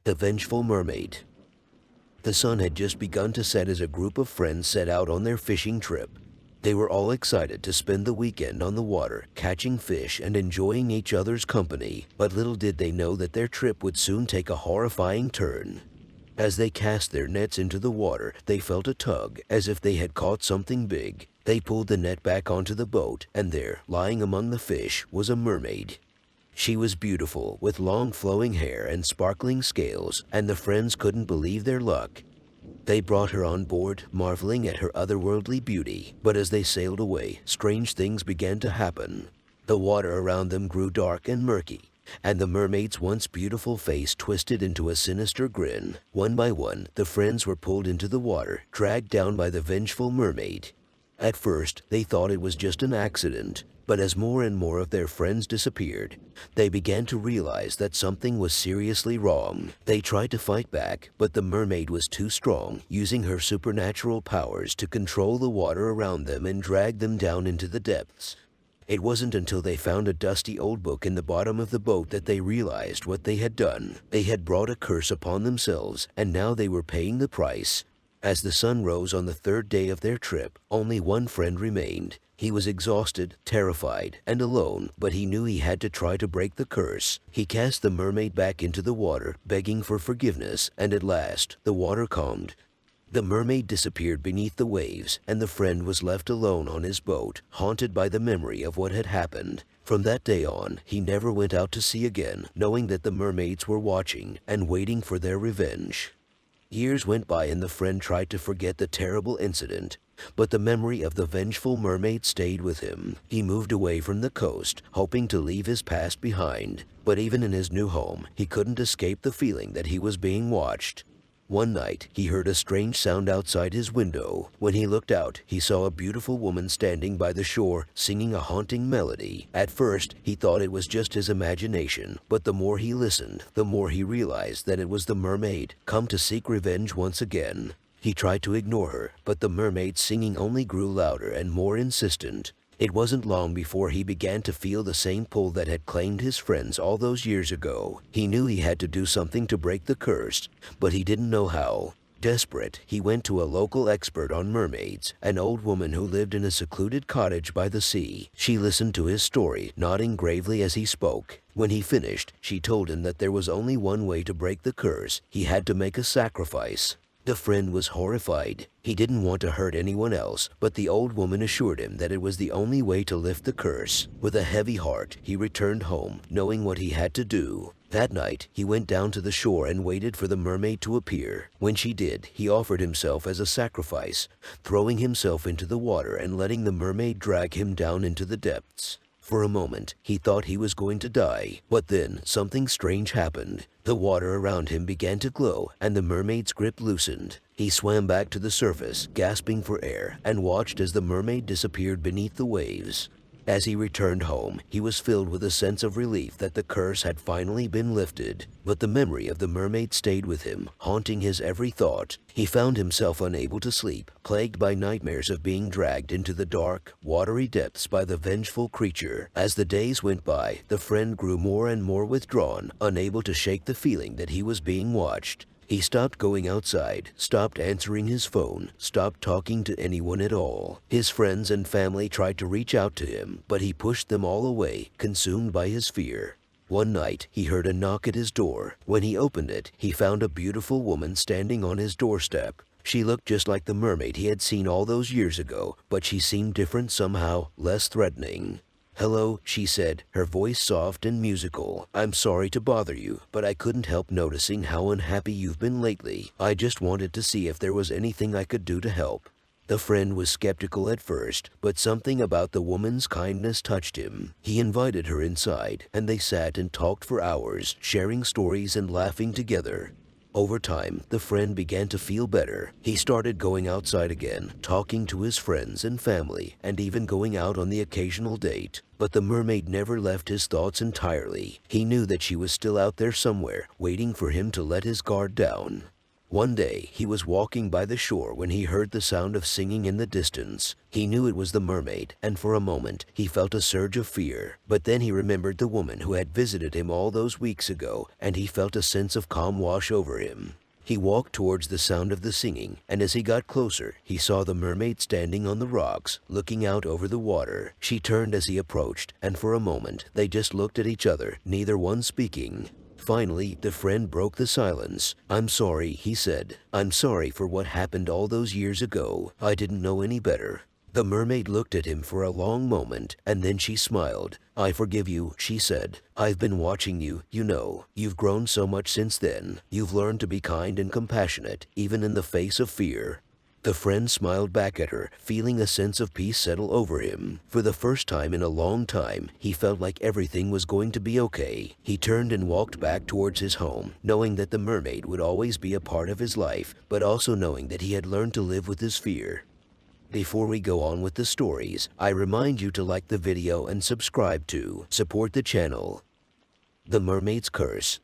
The Vengeful Mermaid. The sun had just begun to set as a group of friends set out on their fishing trip. They were all excited to spend the weekend on the water, catching fish and enjoying each other's company, but little did they know that their trip would soon take a horrifying turn. As they cast their nets into the water, they felt a tug, as if they had caught something big. They pulled the net back onto the boat, and there, lying among the fish, was a mermaid. She was beautiful, with long flowing hair and sparkling scales, and the friends couldn't believe their luck. They brought her on board, marveling at her otherworldly beauty, but as they sailed away, strange things began to happen. The water around them grew dark and murky, and the mermaid's once beautiful face twisted into a sinister grin. One by one, the friends were pulled into the water, dragged down by the vengeful mermaid. At first, they thought it was just an accident, but as more and more of their friends disappeared, they began to realize that something was seriously wrong. They tried to fight back, but the mermaid was too strong, using her supernatural powers to control the water around them and drag them down into the depths. It wasn't until they found a dusty old book in the bottom of the boat that they realized what they had done. They had brought a curse upon themselves, and now they were paying the price. As the sun rose on the third day of their trip, only one friend remained. He was exhausted, terrified, and alone, but he knew he had to try to break the curse. He cast the mermaid back into the water, begging for forgiveness, and at last, the water calmed. The mermaid disappeared beneath the waves, and the friend was left alone on his boat, haunted by the memory of what had happened. From that day on, he never went out to sea again, knowing that the mermaids were watching and waiting for their revenge. Years went by and the friend tried to forget the terrible incident, but the memory of the vengeful mermaid stayed with him. He moved away from the coast, hoping to leave his past behind, but even in his new home, he couldn't escape the feeling that he was being watched. One night, he heard a strange sound outside his window. When he looked out, he saw a beautiful woman standing by the shore, singing a haunting melody. At first, he thought it was just his imagination, but the more he listened, the more he realized that it was the mermaid, come to seek revenge once again. He tried to ignore her, but the mermaid's singing only grew louder and more insistent. It wasn't long before he began to feel the same pull that had claimed his friends all those years ago. He knew he had to do something to break the curse, but he didn't know how. Desperate, he went to a local expert on mermaids, an old woman who lived in a secluded cottage by the sea. She listened to his story, nodding gravely as he spoke. When he finished, she told him that there was only one way to break the curse. He had to make a sacrifice. The friend was horrified. He didn't want to hurt anyone else, but the old woman assured him that it was the only way to lift the curse. With a heavy heart, he returned home, knowing what he had to do. That night, he went down to the shore and waited for the mermaid to appear. When she did, he offered himself as a sacrifice, throwing himself into the water and letting the mermaid drag him down into the depths. For a moment, he thought he was going to die, but then something strange happened. The water around him began to glow, and the mermaid's grip loosened. He swam back to the surface, gasping for air, and watched as the mermaid disappeared beneath the waves. As he returned home, he was filled with a sense of relief that the curse had finally been lifted. But the memory of the mermaid stayed with him, haunting his every thought. He found himself unable to sleep, plagued by nightmares of being dragged into the dark, watery depths by the vengeful creature. As the days went by, the friend grew more and more withdrawn, unable to shake the feeling that he was being watched. He stopped going outside, stopped answering his phone, stopped talking to anyone at all. His friends and family tried to reach out to him, but he pushed them all away, consumed by his fear. One night, he heard a knock at his door. When he opened it, he found a beautiful woman standing on his doorstep. She looked just like the mermaid he had seen all those years ago, but she seemed different somehow, less threatening. "Hello," she said, her voice soft and musical. "I'm sorry to bother you, but I couldn't help noticing how unhappy you've been lately. I just wanted to see if there was anything I could do to help." The friend was skeptical at first, but something about the woman's kindness touched him. He invited her inside, and they sat and talked for hours, sharing stories and laughing together. Over time, the friend began to feel better. He started going outside again, talking to his friends and family, and even going out on the occasional date. But the mermaid never left his thoughts entirely. He knew that she was still out there somewhere, waiting for him to let his guard down. One day, he was walking by the shore when he heard the sound of singing in the distance. He knew it was the mermaid, and for a moment, he felt a surge of fear. But then he remembered the woman who had visited him all those weeks ago, and he felt a sense of calm wash over him. He walked towards the sound of the singing, and as he got closer, he saw the mermaid standing on the rocks, looking out over the water. She turned as he approached, and for a moment, they just looked at each other, neither one speaking. Finally, the friend broke the silence. "I'm sorry," he said. "I'm sorry for what happened all those years ago. I didn't know any better." The mermaid looked at him for a long moment, and then she smiled. "I forgive you," she said. "I've been watching you, you know. You've grown so much since then. You've learned to be kind and compassionate, even in the face of fear." The friend smiled back at her, feeling a sense of peace settle over him. For the first time in a long time, he felt like everything was going to be okay. He turned and walked back towards his home, knowing that the mermaid would always be a part of his life, but also knowing that he had learned to live with his fear. Before we go on with the stories, I remind you to like the video and subscribe to support the channel. The Mermaid's Curse.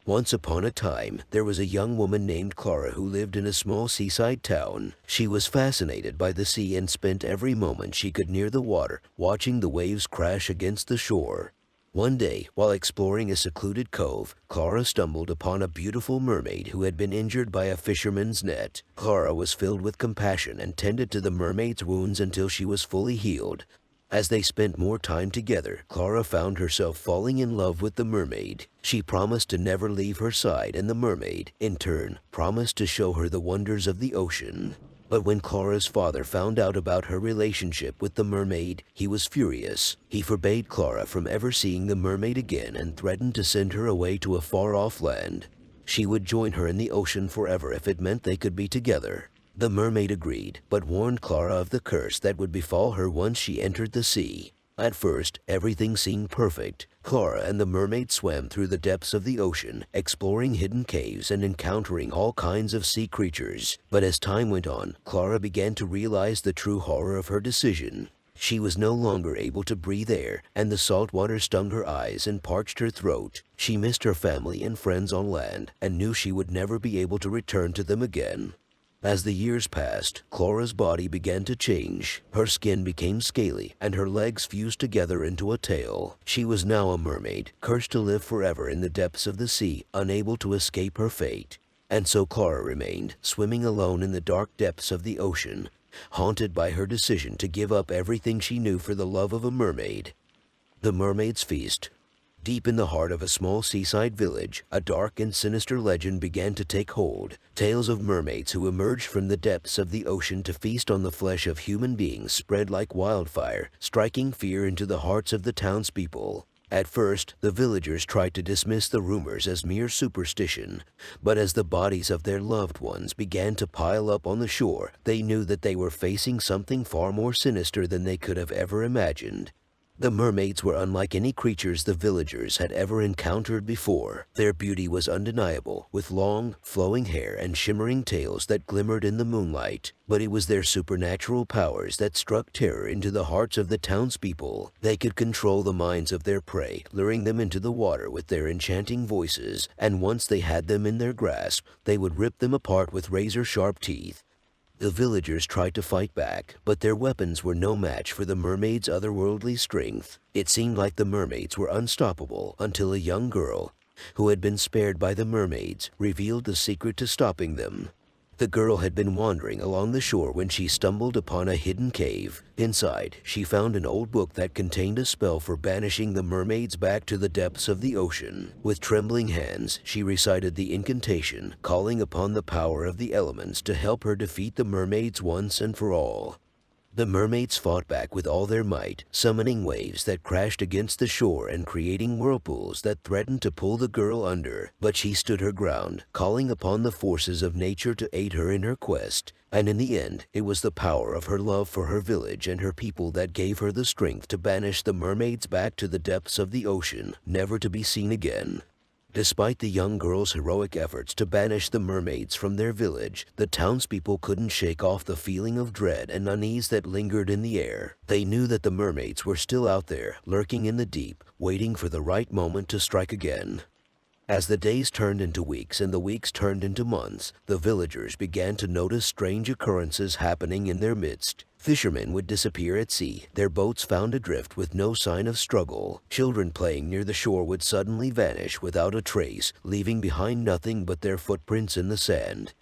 Once upon a time, there was a young woman named Clara who lived in a small seaside town. She was fascinated by the sea and spent every moment she could near the water, watching the waves crash against the shore. One day, while exploring a secluded cove, Clara stumbled upon a beautiful mermaid who had been injured by a fisherman's net. Clara was filled with compassion and tended to the mermaid's wounds until she was fully healed. As they spent more time together, Clara found herself falling in love with the mermaid. She promised to never leave her side, and the mermaid, in turn, promised to show her the wonders of the ocean. But when Clara's father found out about her relationship with the mermaid, he was furious. He forbade Clara from ever seeing the mermaid again and threatened to send her away to a far-off land. She would join her in the ocean forever if it meant they could be together. The mermaid agreed, but warned Clara of the curse that would befall her once she entered the sea. At first, everything seemed perfect. Clara and the mermaid swam through the depths of the ocean, exploring hidden caves and encountering all kinds of sea creatures. But as time went on, Clara began to realize the true horror of her decision. She was no longer able to breathe air, and the salt water stung her eyes and parched her throat. She missed her family and friends on land, and knew she would never be able to return to them again. As the years passed, Clara's body began to change. Her skin became scaly, and her legs fused together into a tail. She was now a mermaid, cursed to live forever in the depths of the sea, unable to escape her fate. And so Clara remained, swimming alone in the dark depths of the ocean, haunted by her decision to give up everything she knew for the love of a mermaid. The Mermaid's Feast. Deep in the heart of a small seaside village, a dark and sinister legend began to take hold. Tales of mermaids who emerged from the depths of the ocean to feast on the flesh of human beings spread like wildfire, striking fear into the hearts of the townspeople. At first, the villagers tried to dismiss the rumors as mere superstition, but as the bodies of their loved ones began to pile up on the shore, they knew that they were facing something far more sinister than they could have ever imagined. The mermaids were unlike any creatures the villagers had ever encountered before. Their beauty was undeniable, with long, flowing hair and shimmering tails that glimmered in the moonlight. But it was their supernatural powers that struck terror into the hearts of the townspeople. They could control the minds of their prey, luring them into the water with their enchanting voices, and once they had them in their grasp, they would rip them apart with razor-sharp teeth. The villagers tried to fight back, but their weapons were no match for the mermaids' otherworldly strength. It seemed like the mermaids were unstoppable until a young girl, who had been spared by the mermaids, revealed the secret to stopping them. The girl had been wandering along the shore when she stumbled upon a hidden cave. Inside, she found an old book that contained a spell for banishing the mermaids back to the depths of the ocean. With trembling hands, she recited the incantation, calling upon the power of the elements to help her defeat the mermaids once and for all. The mermaids fought back with all their might, summoning waves that crashed against the shore and creating whirlpools that threatened to pull the girl under. But she stood her ground, calling upon the forces of nature to aid her in her quest. And in the end, it was the power of her love for her village and her people that gave her the strength to banish the mermaids back to the depths of the ocean, never to be seen again. Despite the young girl's heroic efforts to banish the mermaids from their village, the townspeople couldn't shake off the feeling of dread and unease that lingered in the air. They knew that the mermaids were still out there, lurking in the deep, waiting for the right moment to strike again. As the days turned into weeks and the weeks turned into months, the villagers began to notice strange occurrences happening in their midst. Fishermen would disappear at sea, their boats found adrift with no sign of struggle. Children playing near the shore would suddenly vanish without a trace, leaving behind nothing but their footprints in the sand.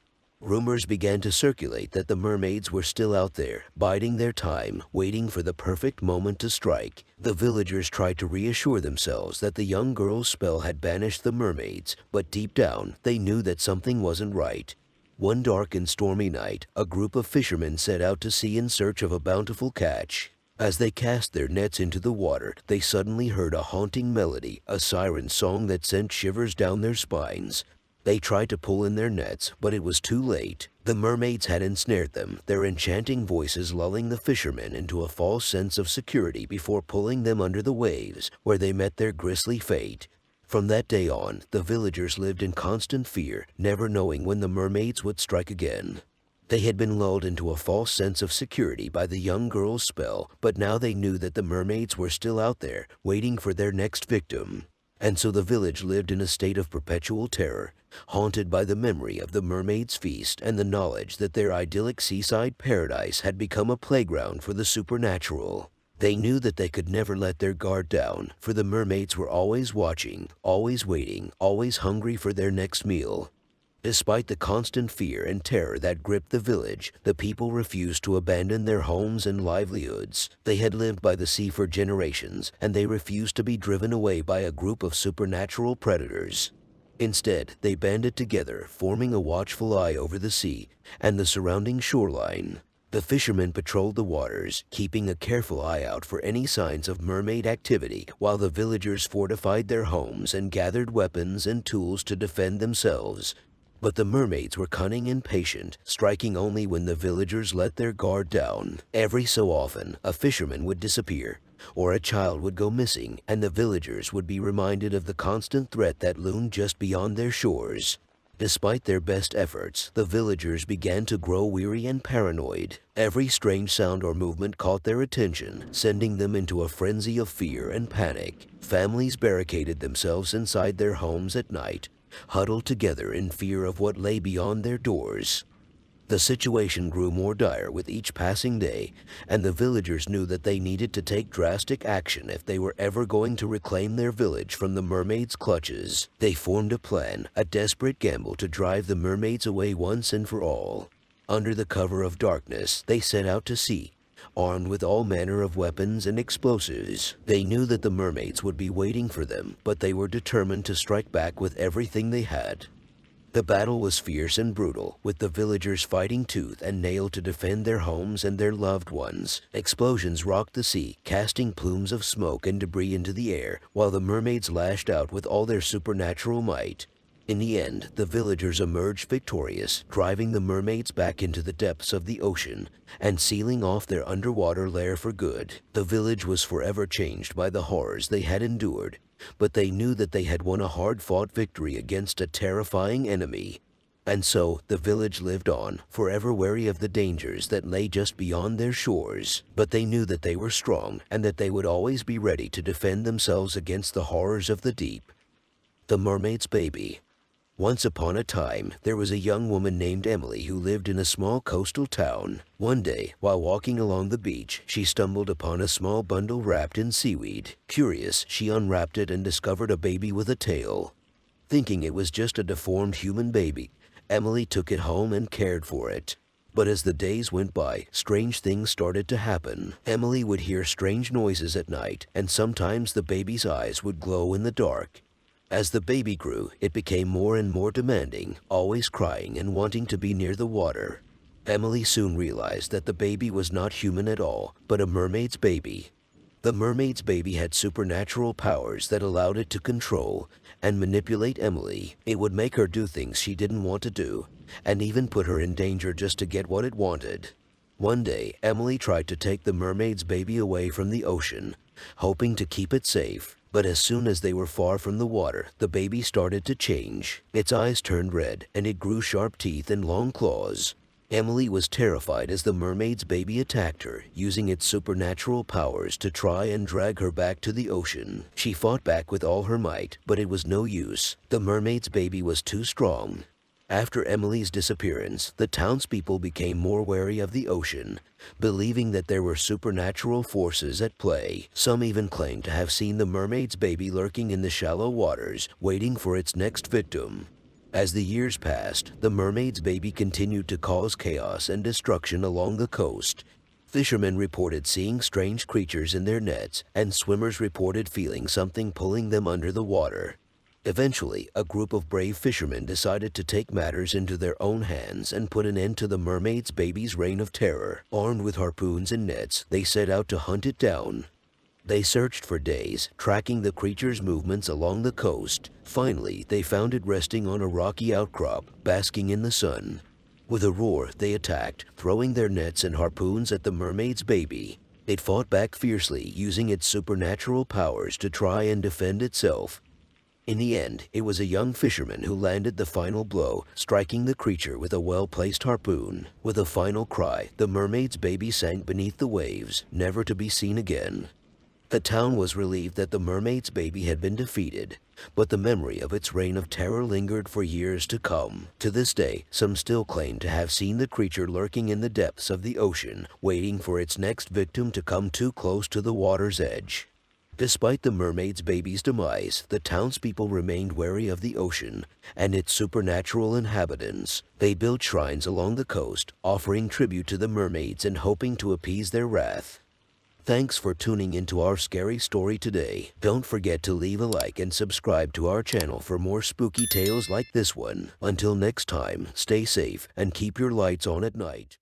Rumors began to circulate that the mermaids were still out there, biding their time, waiting for the perfect moment to strike. The villagers tried to reassure themselves that the young girl's spell had banished the mermaids, but deep down, they knew that something wasn't right. One dark and stormy night, a group of fishermen set out to sea in search of a bountiful catch. As they cast their nets into the water, they suddenly heard a haunting melody, a siren song that sent shivers down their spines. They tried to pull in their nets, but it was too late. The mermaids had ensnared them, their enchanting voices lulling the fishermen into a false sense of security before pulling them under the waves, where they met their grisly fate. From that day on, the villagers lived in constant fear, never knowing when the mermaids would strike again. They had been lulled into a false sense of security by the young girl's spell, but now they knew that the mermaids were still out there, waiting for their next victim. And so the village lived in a state of perpetual terror, haunted by the memory of the mermaids' feast and the knowledge that their idyllic seaside paradise had become a playground for the supernatural. They knew that they could never let their guard down, for the mermaids were always watching, always waiting, always hungry for their next meal. Despite the constant fear and terror that gripped the village, the people refused to abandon their homes and livelihoods. They had lived by the sea for generations, and they refused to be driven away by a group of supernatural predators. Instead, they banded together, forming a watchful eye over the sea and the surrounding shoreline. The fishermen patrolled the waters, keeping a careful eye out for any signs of mermaid activity, while the villagers fortified their homes and gathered weapons and tools to defend themselves. But the mermaids were cunning and patient, striking only when the villagers let their guard down. Every so often, a fisherman would disappear, or a child would go missing, and the villagers would be reminded of the constant threat that loomed just beyond their shores. Despite their best efforts, the villagers began to grow weary and paranoid. Every strange sound or movement caught their attention, sending them into a frenzy of fear and panic. Families barricaded themselves inside their homes at night, huddled together in fear of what lay beyond their doors. The situation grew more dire with each passing day, and the villagers knew that they needed to take drastic action if they were ever going to reclaim their village from the mermaids' clutches. They formed a plan, a desperate gamble to drive the mermaids away once and for all. Under the cover of darkness, they set out to sea, armed with all manner of weapons and explosives. They knew that the mermaids would be waiting for them, but they were determined to strike back with everything they had. The battle was fierce and brutal, with the villagers fighting tooth and nail to defend their homes and their loved ones. Explosions rocked the sea, casting plumes of smoke and debris into the air, while the mermaids lashed out with all their supernatural might. In the end, the villagers emerged victorious, driving the mermaids back into the depths of the ocean and sealing off their underwater lair for good. The village was forever changed by the horrors they had endured, but they knew that they had won a hard-fought victory against a terrifying enemy. And so, the village lived on, forever wary of the dangers that lay just beyond their shores. But they knew that they were strong and that they would always be ready to defend themselves against the horrors of the deep. The Mermaid's Baby. Once upon a time, there was a young woman named Emily who lived in a small coastal town. One day, while walking along the beach, she stumbled upon a small bundle wrapped in seaweed. Curious, she unwrapped it and discovered a baby with a tail. Thinking it was just a deformed human baby, Emily took it home and cared for it. But as the days went by, strange things started to happen. Emily would hear strange noises at night, and sometimes the baby's eyes would glow in the dark. As the baby grew, it became more and more demanding, always crying and wanting to be near the water. Emily soon realized that the baby was not human at all, but a mermaid's baby. The mermaid's baby had supernatural powers that allowed it to control and manipulate Emily. It would make her do things she didn't want to do, and even put her in danger just to get what it wanted. One day, Emily tried to take the mermaid's baby away from the ocean, hoping to keep it safe. But as soon as they were far from the water, the baby started to change. Its eyes turned red, and it grew sharp teeth and long claws. Emily was terrified as the mermaid's baby attacked her, using its supernatural powers to try and drag her back to the ocean. She fought back with all her might, but it was no use. The mermaid's baby was too strong. After Emily's disappearance, the townspeople became more wary of the ocean, believing that there were supernatural forces at play. Some even claimed to have seen the mermaid's baby lurking in the shallow waters, waiting for its next victim. As the years passed, the mermaid's baby continued to cause chaos and destruction along the coast. Fishermen reported seeing strange creatures in their nets, and swimmers reported feeling something pulling them under the water. Eventually, a group of brave fishermen decided to take matters into their own hands and put an end to the mermaid's baby's reign of terror. Armed with harpoons and nets, they set out to hunt it down. They searched for days, tracking the creature's movements along the coast. Finally, they found it resting on a rocky outcrop, basking in the sun. With a roar, they attacked, throwing their nets and harpoons at the mermaid's baby. It fought back fiercely, using its supernatural powers to try and defend itself. In the end, it was a young fisherman who landed the final blow, striking the creature with a well-placed harpoon. With a final cry, the mermaid's baby sank beneath the waves, never to be seen again. The town was relieved that the mermaid's baby had been defeated, but the memory of its reign of terror lingered for years to come. To this day, some still claim to have seen the creature lurking in the depths of the ocean, waiting for its next victim to come too close to the water's edge. Despite the mermaid's baby's demise, the townspeople remained wary of the ocean and its supernatural inhabitants. They built shrines along the coast, offering tribute to the mermaids and hoping to appease their wrath. Thanks for tuning into our scary story today. Don't forget to leave a like and subscribe to our channel for more spooky tales like this one. Until next time, stay safe and keep your lights on at night.